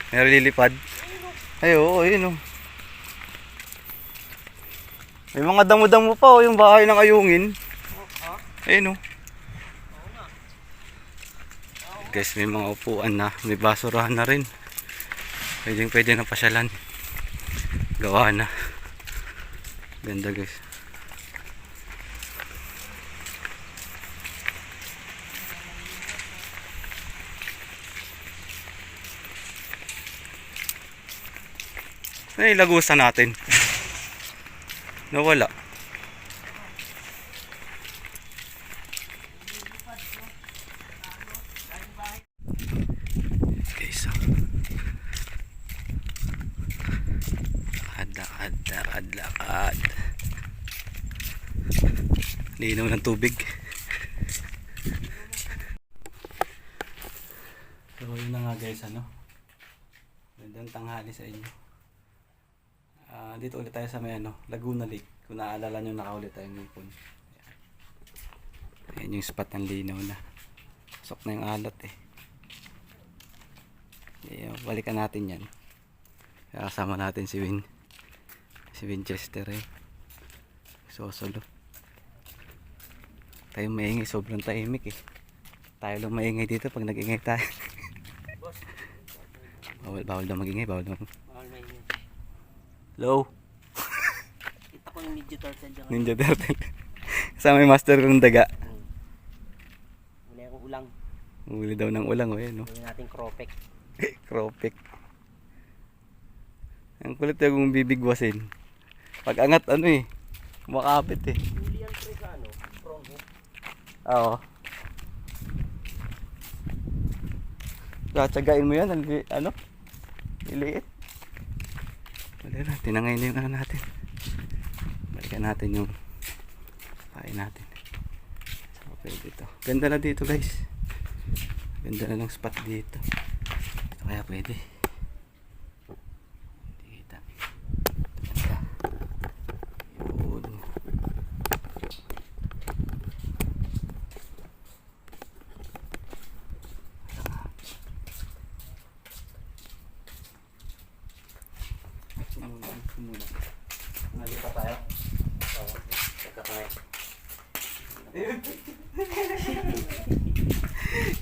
May lilipad. Ay, oo, yun, oh. May mga damo-damo pa, oh, yung bahay ng Ayungin. Ayun, oh. Guys, may mga upuan na. May basurahan na rin. Pwede na pasyalan. Gawa na. Ganda, guys. Ay, lagusan natin. Nawala. Okay, so. Lakad. Linaw ng tubig. So, yun na nga guys, ano. Magandang tanghali sa inyo. Dito ulit tayo sa may Laguna Lake. Kung naaalala nyo, nakaulit tayo ngipon. Ayan yung spot ng linaw na. Pasok na yung alat eh. Ayan, balikan natin yan. Kasama natin si Winchester eh. Sosolo. Tayo maingay, sobrang tahimik eh. Tayo lang maingay dito pag nag-ingay tayo. Bawal daw mag-ingay, bawal daw. Hello. Kita ko yung Ninja Turtle dyan. Ninja Turtle. Kasama yung master kong daga. Muli akong ulang. Huli daw ng ulang, oh, yan, oh. Muli natin cropek. Cropek. Ang kulit yung bibigwasin. Pag angat, kumakapit eh. Huli yan pre sa prong hook. Oo. Tsagain mo yan, iliit. Wala na, tinangay na yung natin. Balikan natin yung pain natin. So, pwede dito. Ganda na dito guys. Ganda na ng spot dito. Ito kaya pwede. Hindi kita. Ganda. Yun. Muna. Nalipat tayo? Oo. Pagkakay.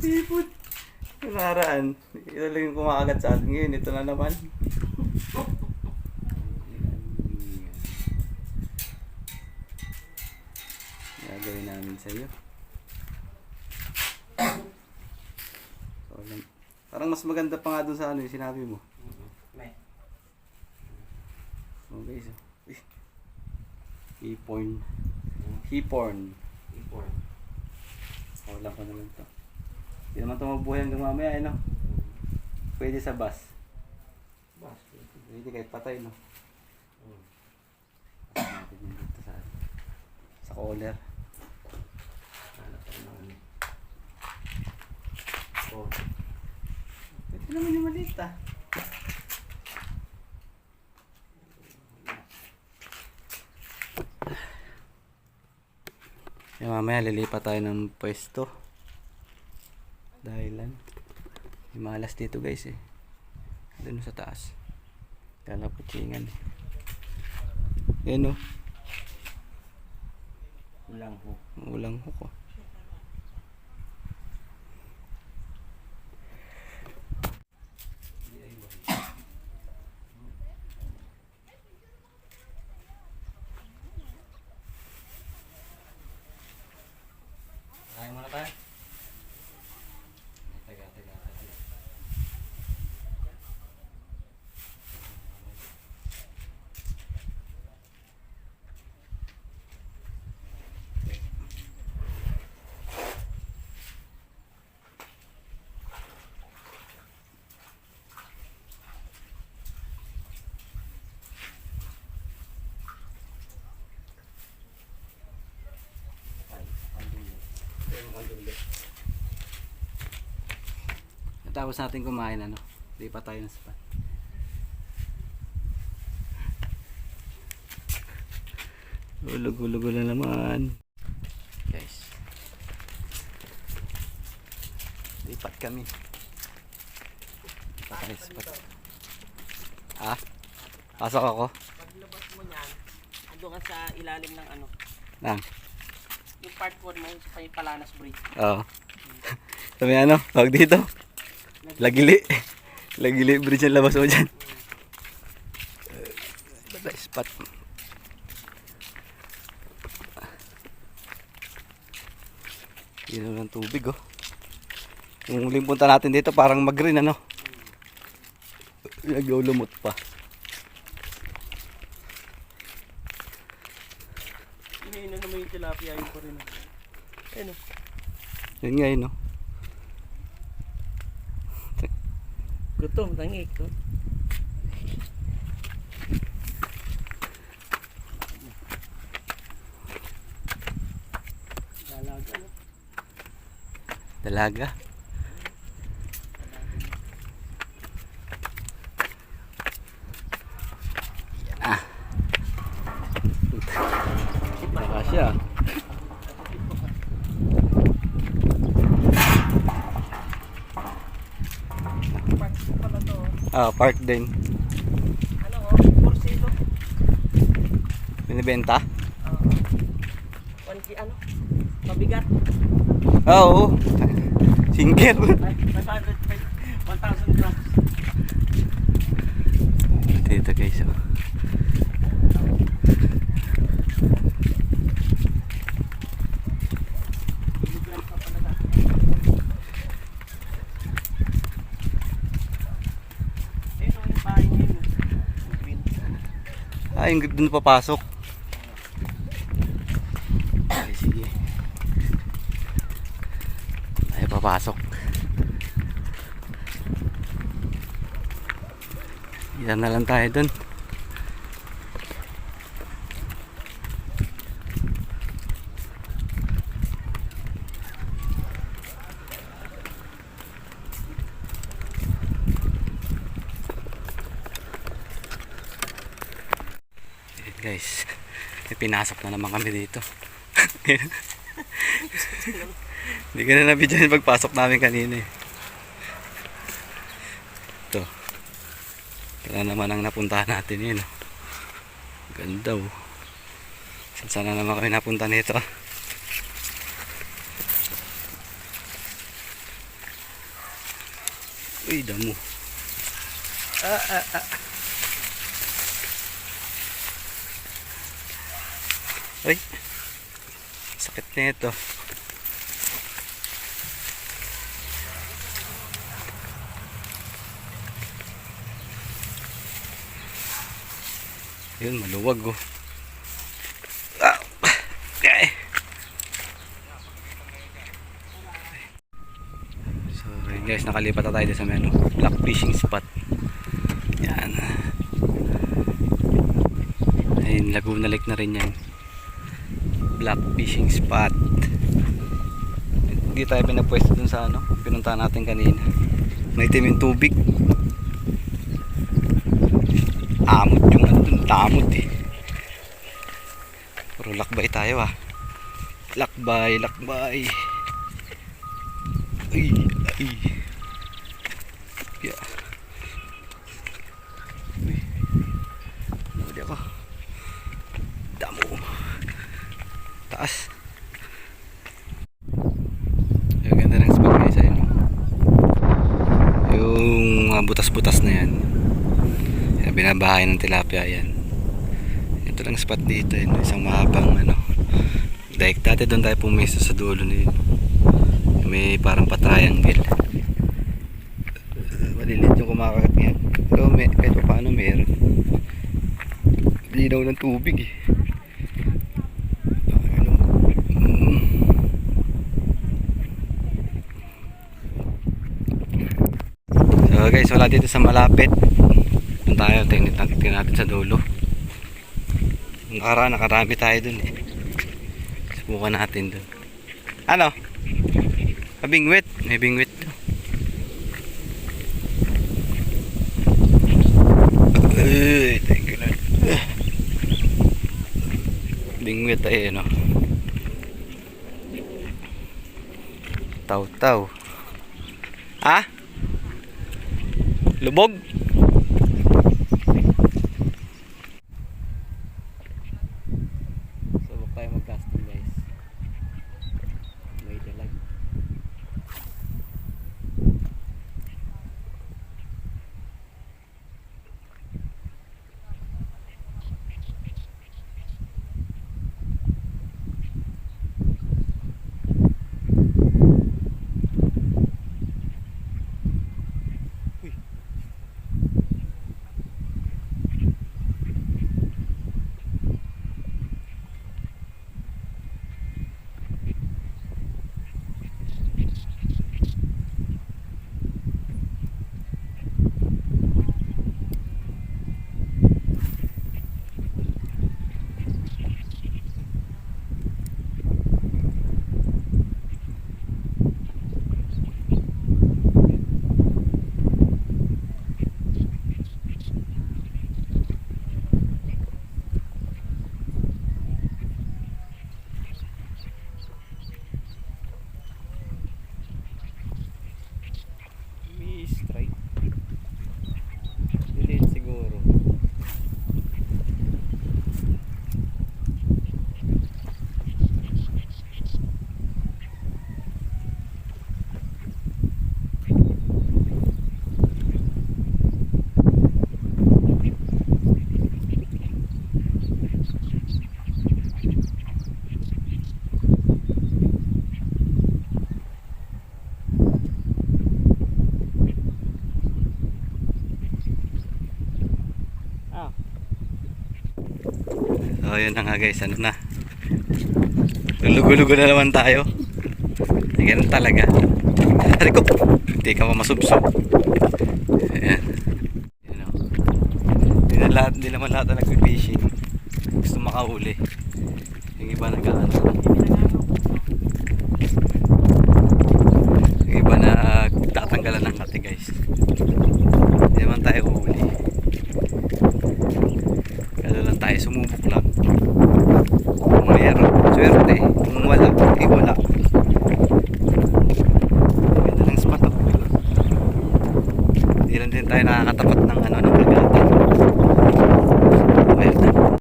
Ipot. Naraan. Ito lang yung kumakagat sa atin ngayon. Ito na naman. Gagawin namin sa iyo. So, parang mas maganda pa nga doon sa yung sinabi mo. Okay, so. Hipon. Wala ko naman to. Hindi naman ito mabuhay hanggang mamaya, Pwede sa bus. Pwede kahit patay, natin yun dito sa collar. Pwede naman yung maliit, mamaya lilipat tayo ng pwesto dahilan may malas dito guys eh, doon sa taas kalaputsingan yan ulang hook Kain muna tayo. Taga. Tapos natin kumain di pa tayo ng spot. Ulog na naman guys, lipat kami pa tayo spot. Ah, pasok ako. Paglabas mo niyan, ando ka sa ilalim ng ano, Nang. yung part 1 mo sa may Palanas Bridge. Oo. So may ano, tawag dito. Lagili. Lagili bridge ang labas mo dyan. Baba spot. Yun ng tubig oh. Yung huling punta natin dito parang mag-green ano. Naglulumot pa. Hindi na naman yung tilapia yun pa rin. Ayun oh. Yun nga yun oh. Gutom, tangik. Oh. Dalaga no? Dalaga. Yan ah. Baka siya. Part pala to. Ah, park din. Ano oh? Porsilo. Binibenta? Ano? Mabigat. Ah, oo. Single. 1,000 grams. Dito guys oh. Milligrams pa pala na. Ayun oh, yung bahay niya yun. Yung green. Ah, yung dun papasok. Okay, sige. Ay, papasok. Yan na lang tayo dun. Ayan guys, may pinasok na naman kami dito. Hindi ko na nabidyo yung pagpasok namin kanina eh. Ito. Ito na naman ang napuntahan natin yun. Ganda oh. Saan na naman kami napunta nito. Uy, damo. Uy. Sakit na ito. Yun, maluwag oh. Ah, okay. So yun guys, nakalipat na tayo sa menu. Black fishing spot. Yan. Ayun, Laguna Lake na rin yan. Black fishing spot. Hindi tayo pinapwesto dun sa ano, pinuntahan natin kanina. May itim yung tubig. Amot yung ano dun, tamot eh. Pero lakbay tayo ah. Lakbay, lakbay. Ay, ay. Yeah. Uy. Huli ako. Damo. Taas. Yung ganda ng spot guys ayun. Yung butas-butas na yan. Yung binabahay ng tilapia yan. Ito lang spot dito yun. Isang mahabang ano. Dahil dati doon tayo pumisto sa dulo na yun. May parang pa-triangle. Malilit yung kumakakat yan. Pero kahit pa paano meron. Linaw ng tubig eh. So guys, wala dito sa malapit. Doon tayo, tingnan natin sa dulo. Nakarami tayo dun eh. Subukan natin dun. Ano? Bingwit. May bingwit to. Thank you Lord. Bingwit ay ano. Taw-taw. Ha? Lubog? yun na nga guys, ano na. Lulugo-lugo na naman tayo. Ganun talaga. Ari ko, hindi ka pa masubsob. Ayan. Ayan o. Hindi naman lahat na nag-fishing. Gusto makahuli. Yung iba nag-ano. Yung iba na tatanggalan ng kati guys. Hindi naman tayo uhuli. Kaya lang tayo, sumubok lang. Kung mayroon, swerte. Kung wala, wala. Ganda ng spot. Hindi lang din tayo nakakatapat ng ano, ng